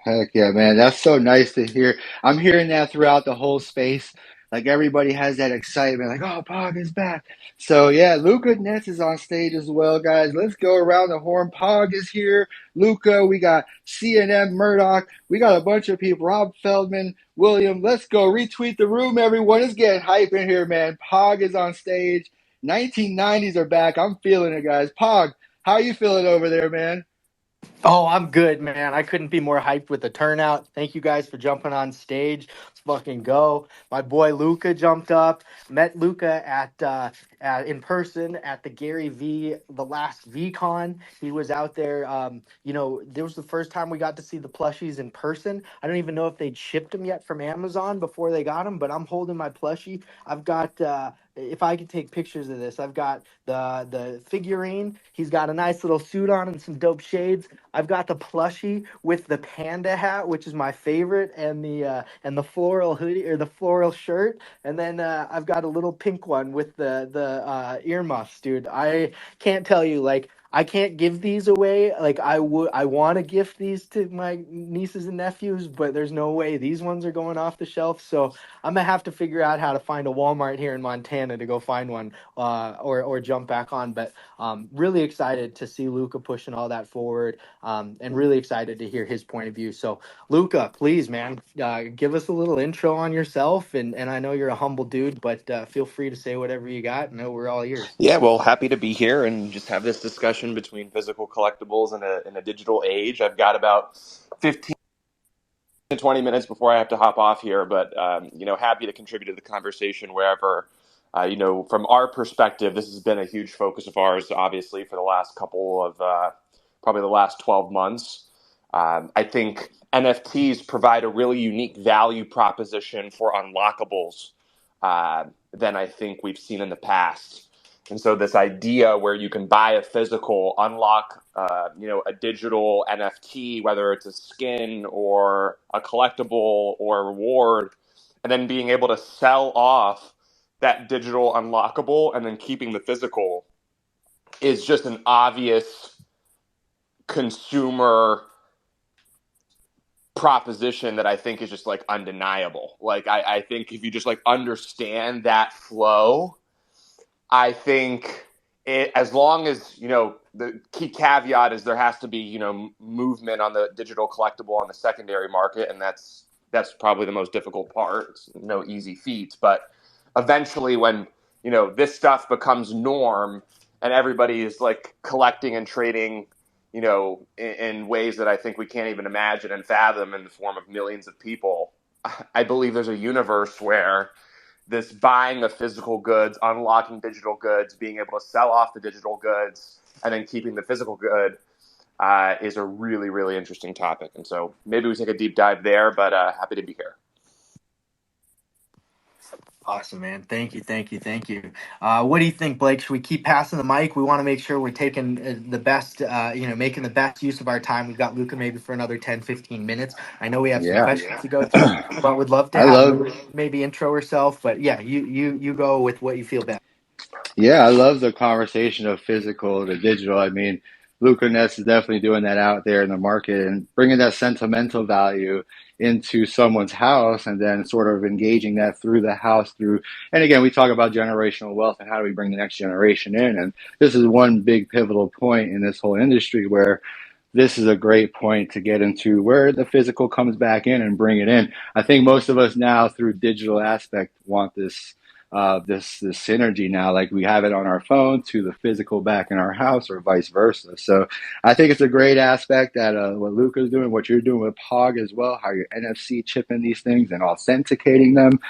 Heck yeah, man. That's so nice to hear. I'm hearing that throughout the whole space. Like everybody has that excitement, like, oh, Pog is back. So yeah, Luca NETZ is on stage as well, guys. Let's go around the horn. Pog is here. Luca, we got CNN Murdoch. We got a bunch of people. Rob Feldman, William. Let's go. Retweet the room, everyone. It's getting hype in here, man. Pog is on stage. 1990s are back. I'm feeling it, guys. Pog, how you feeling over there, man? Oh, I'm good, man. I couldn't be more hyped with the turnout. Thank you guys for jumping on stage. Let's fucking go. My boy Luca jumped up. Met Luca at in person at the Gary V, the last VCon. He was out there. There was the first time we got to see the plushies in person. I don't even know if they'd shipped them yet from Amazon before they got them, but I'm holding my plushie. I've got. If I could take pictures of this, I've got the figurine. He's got a nice little suit on and some dope shades. I've got the plushie with the panda hat, which is my favorite, and the floral hoodie or the floral shirt, and then I've got a little pink one with the earmuffs, dude. I can't tell you, like, I can't give these away. Like, I want to gift these to my nieces and nephews, but there's no way these ones are going off the shelf. So I'm gonna have to figure out how to find a Walmart here in Montana to go find one, or jump back on. But really excited to see Luca pushing all that forward, and really excited to hear his point of view. So, Luca, please, man, give us a little intro on yourself. And I know you're a humble dude, but feel free to say whatever you got. I know we're all ears. Yeah, well, happy to be here and just have this discussion between physical collectibles and a digital age. I've got about 15 to 20 minutes before I have to hop off here, but happy to contribute to the conversation wherever. From our perspective, this has been a huge focus of ours, obviously, for the last couple of probably the last 12 months. I think NFTs provide a really unique value proposition for unlockables than I think we've seen in the past. And so this idea where you can buy a physical, unlock, a digital NFT, whether it's a skin or a collectible or a reward, and then being able to sell off that digital unlockable and then keeping the physical is just an obvious consumer proposition that I think is just like undeniable. Like I think if you just like understand that flow, I think as long as, the key caveat is there has to be, movement on the digital collectible on the secondary market. And that's probably the most difficult part. It's no easy feat. But eventually when, this stuff becomes norm and everybody is like collecting and trading, in ways that I think we can't even imagine and fathom in the form of millions of people, I believe there's a universe where this buying of physical goods, unlocking digital goods, being able to sell off the digital goods, and then keeping the physical good is a really, really interesting topic. And so maybe we take a deep dive there, but happy to be here. Awesome, man. Thank you, thank you, thank you. What do you think, Blake? Should we keep passing the mic? We want to make sure we're taking the best, making the best use of our time. We've got Luca maybe for another 10, 15 minutes. I know we have some Yeah. questions to go through, but would love to I have love Luca maybe intro herself. But yeah, you go with what you feel best. Yeah, I love the conversation of physical to digital. I mean, Luca Ness is definitely doing that out there in the market and bringing that sentimental value into someone's house and then sort of engaging that through the house through. And again, we talk about generational wealth and how do we bring the next generation in. And this is one big pivotal point in this whole industry where this is a great point to get into where the physical comes back in and bring it in. I think most of us now through digital aspect want this synergy now, like we have it on our phone to the physical back in our house or vice versa. So I think it's a great aspect that what Luca's doing, what you're doing with Pog as well, how you're NFC chipping these things and authenticating them.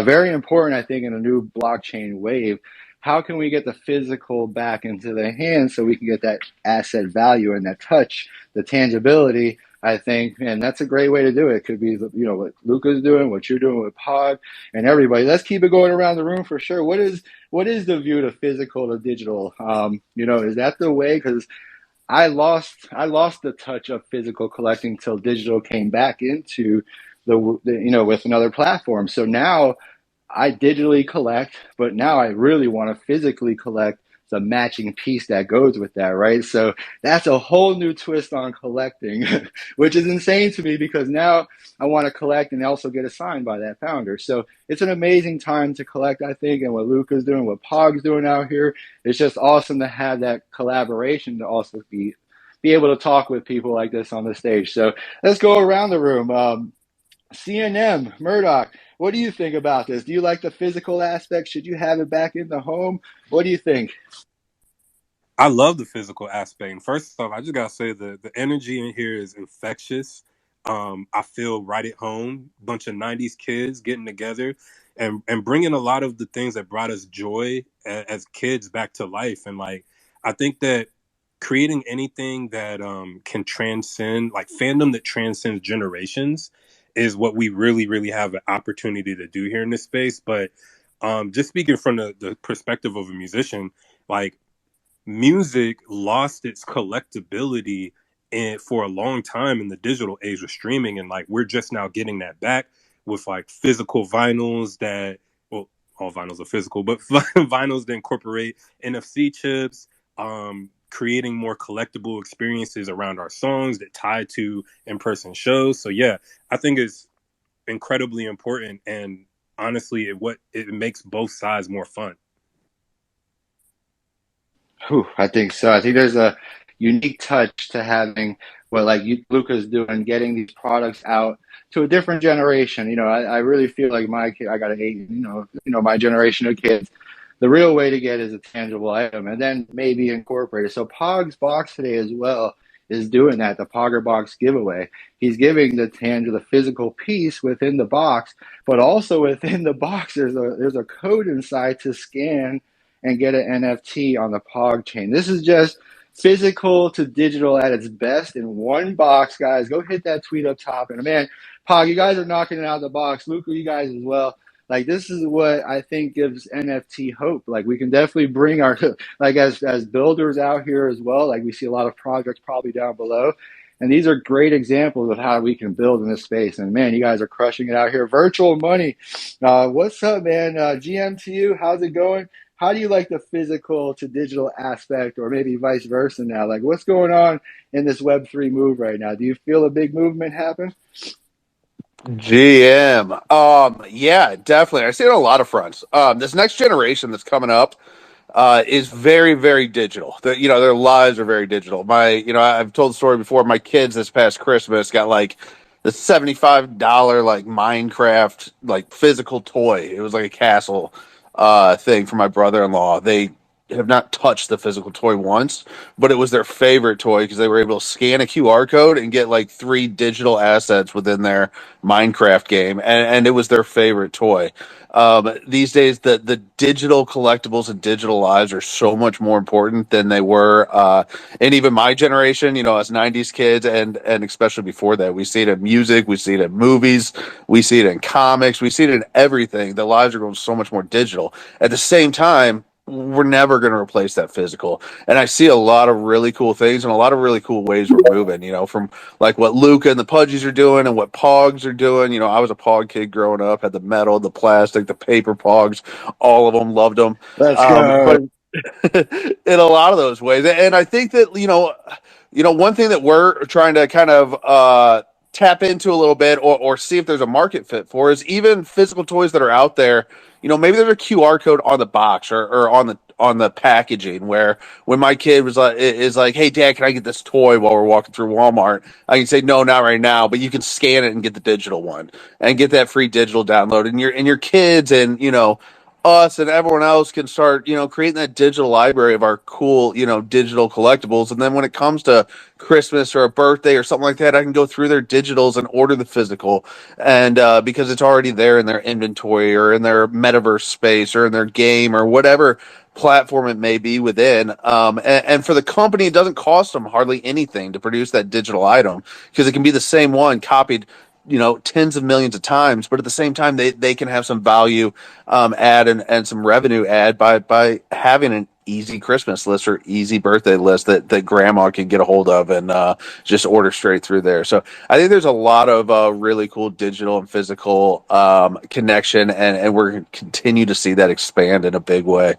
Very important, I think, in a new blockchain wave. How can we get the physical back into the hands so we can get that asset value and that touch, the tangibility, I think, and that's a great way to do it. It could be, what Luca's doing, what you're doing with Pod, and everybody. Let's keep it going around the room for sure. What is the view to physical to digital? Is that the way? Because I lost the touch of physical collecting till digital came back into with another platform. So now I digitally collect, but now I really want to physically collect it's a matching piece that goes with that, right? So that's a whole new twist on collecting, which is insane to me because now I want to collect and also get assigned by that founder. So it's an amazing time to collect, I think, and what Luca's doing, what Pog's doing out here, it's just awesome to have that collaboration to also be able to talk with people like this on the stage. So let's go around the room. CNM, Murdoch, what do you think about this? Do you like the physical aspect? Should you have it back in the home? What do you think? I love the physical aspect. And first off, I just gotta say the energy in here is infectious. I feel right at home. Bunch of '90s kids getting together and bringing a lot of the things that brought us joy as kids back to life. And like, I think that creating anything that can transcend, like fandom that transcends generations, is what we really have an opportunity to do here in this space. But just speaking from the perspective of a musician, like music lost its collectability for a long time in the digital age of streaming, and like we're just now getting that back with like physical vinyls that, well, all vinyls are physical, but vinyls that incorporate NFC chips, creating more collectible experiences around our songs that tie to in-person shows. So yeah, I think it's incredibly important, and honestly it makes both sides more fun. Whew, I think so. I think there's a unique touch to having what like Luca's doing, getting these products out to a different generation. I really feel like my kid, I got an eight, my generation of kids. The real way to get is a tangible item, and then maybe incorporate it. So Pog's box today as well is doing that. The Pogger box giveaway. He's giving the tangible, the physical piece within the box, but also within the box there's a code inside to scan and get an NFT on the Pog chain. This is just physical to digital at its best in one box, guys. Go hit that tweet up top. And man, Pog, you guys are knocking it out of the box. Luca, you guys as well. Like this is what I think gives NFT hope. Like we can definitely bring our like as builders out here as well. Like we see a lot of projects probably down below. And these are great examples of how we can build in this space. And man, you guys are crushing it out here. Virtual money. What's up, man? GM to you. How's it going? How do you like the physical to digital aspect, or maybe vice versa now? Like, what's going on in this Web3 move right now? Do you feel a big movement happen? GM. Yeah, definitely. I see it on a lot of fronts. This next generation that's coming up is very, very digital. Their lives are very digital. I've told the story before. My kids this past Christmas got like the $75 like Minecraft like physical toy. It was like a castle thing for my brother-in-law. They have not touched the physical toy once, but it was their favorite toy because they were able to scan a QR code and get like 3 digital assets within their Minecraft game, and it was their favorite toy. These days, the digital collectibles and digital lives are so much more important than they were, and even my generation, as '90s kids, and especially before that, we see it in music, we see it in movies, we see it in comics, we see it in everything. The lives are going so much more digital. At the same time, we're never going to replace that physical. And I see a lot of really cool things and a lot of really cool ways we're moving, from like what Luca and the Pudgies are doing and what Pogs are doing. I was a Pog kid growing up, had the metal, the plastic, the paper Pogs, all of them, loved them. Let's go. But in a lot of those ways. And I think that, one thing that we're trying to kind of tap into a little bit or see if there's a market fit for is even physical toys that are out there. Maybe there's a QR code on the box or on the packaging where when my kid is like, hey dad, can I get this toy while we're walking through Walmart? I can say no, not right now, but you can scan it and get the digital one and get that free digital download. And your kids and us and everyone else can start, creating that digital library of our cool, digital collectibles. And then when it comes to Christmas or a birthday or something like that, I can go through their digitals and order the physical. And because it's already there in their inventory or in their metaverse space or in their game or whatever platform it may be within. And for the company, it doesn't cost them hardly anything to produce that digital item because it can be the same one copied tens of millions of times, but at the same time they can have some value add and some revenue add by having an easy Christmas list or easy birthday list that grandma can get a hold of and just order straight through there. So I think there's a lot of really cool digital and physical connection, and we're going to continue to see that expand in a big way.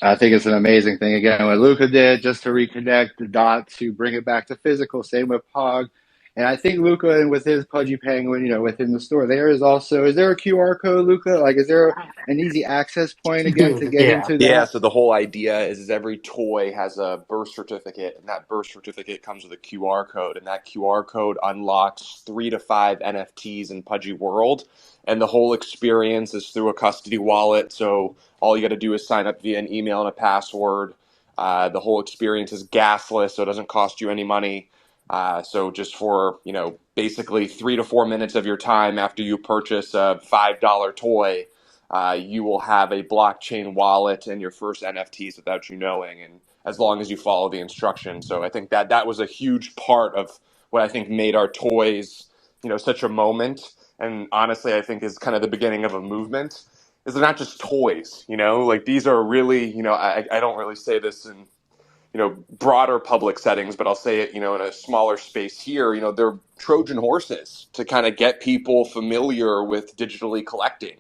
I think it's an amazing thing. Again, what Luca did just to reconnect the dots to bring it back to physical. Same with Pog. And I think Luca and with his Pudgy Penguin, within the store, there is also, is there a QR code, Luca? Like, is there an easy access point again to Dude, get yeah. into Yeah, that? so the whole idea is every toy has a birth certificate, and that birth certificate comes with a QR code, and that QR code unlocks 3 to 5 NFTs in Pudgy World, and the whole experience is through a custody wallet. So all you got to do is sign up via an email and a password. The whole experience is gasless, so it doesn't cost you any money. So just for basically 3 to 4 minutes of your time after you purchase a $5 toy, you will have a blockchain wallet and your first NFTs without you knowing, and as long as you follow the instructions. So I think that was a huge part of what I think made our toys, such a moment. And honestly, I think is kind of the beginning of a movement. Is they're not just toys, like these are really, I don't really say this in broader public settings, but I'll say it in a smaller space here. They're Trojan horses to kind of get people familiar with digitally collecting.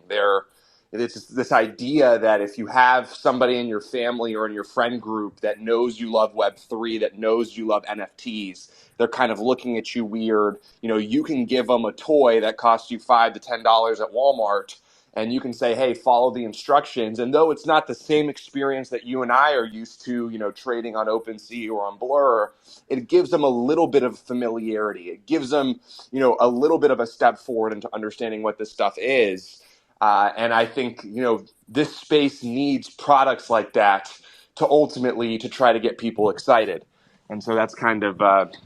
It's this idea that if you have somebody in your family or in your friend group that knows you love Web3, that knows you love NFTs, they're kind of looking at you weird. You can give them a toy that costs you $5 to $10 at Walmart, and you can say, hey, follow the instructions. And though it's not the same experience that you and I are used to, trading on OpenSea or on Blur, it gives them a little bit of familiarity. It gives them, a little bit of a step forward into understanding what this stuff is. And I think, this space needs products like that to ultimately to try to get people excited. And so that's kind of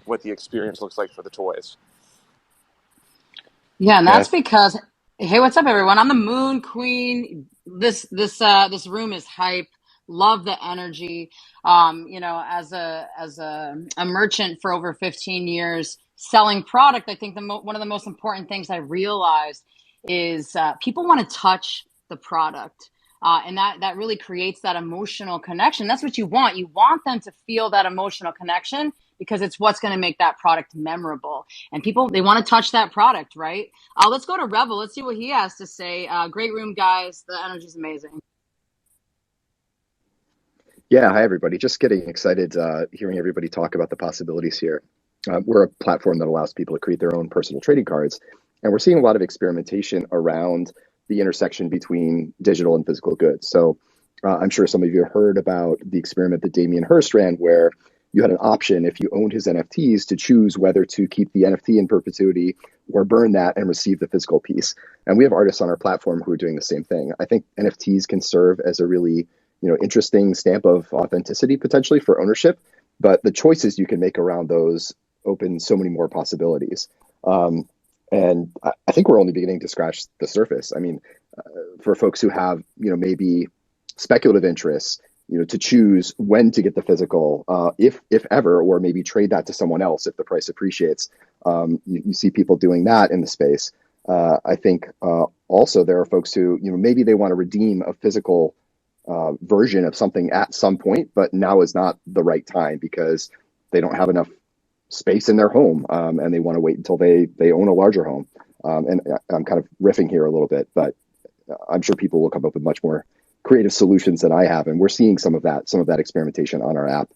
what the experience looks like for the toys. Yeah, and Yeah, that's because, hey, what's up, everyone? I'm the Moon Queen. This room is hype. Love the energy. As a merchant for over 15 years selling product, I think one of the most important things I realized is people want to touch the product. And that really creates that emotional connection. That's what you want. You want them to feel that emotional connection because it's what's going to make that product memorable. And people, they want to touch that product, right? Let's go to Revel. Let's see what he has to say. Great room, guys. The energy's amazing. Yeah, hi everybody. Just getting excited hearing everybody talk about the possibilities here. We're a platform that allows people to create their own personal trading cards, and we're seeing a lot of experimentation around the intersection between digital and physical goods. So I'm sure some of you have heard about the experiment that Damien Hirst ran, where you had an option if you owned his NFTs to choose whether to keep the NFT in perpetuity or burn that and receive the physical piece. And we have artists on our platform who are doing the same thing. I think NFTs can serve as a really interesting stamp of authenticity potentially for ownership, but the choices you can make around those open so many more possibilities. And I think we're only beginning to scratch the surface. I mean, for folks who have, maybe speculative interests, to choose when to get the physical, if ever, or maybe trade that to someone else if the price appreciates. You see people doing that in the space. I think also there are folks who, maybe they want to redeem a physical version of something at some point, but now is not the right time because they don't have enough space in their home, and they want to wait until they own a larger home. And I'm kind of riffing here a little bit, but I'm sure people will come up with much more creative solutions than I have, and we're seeing some of that experimentation on our app.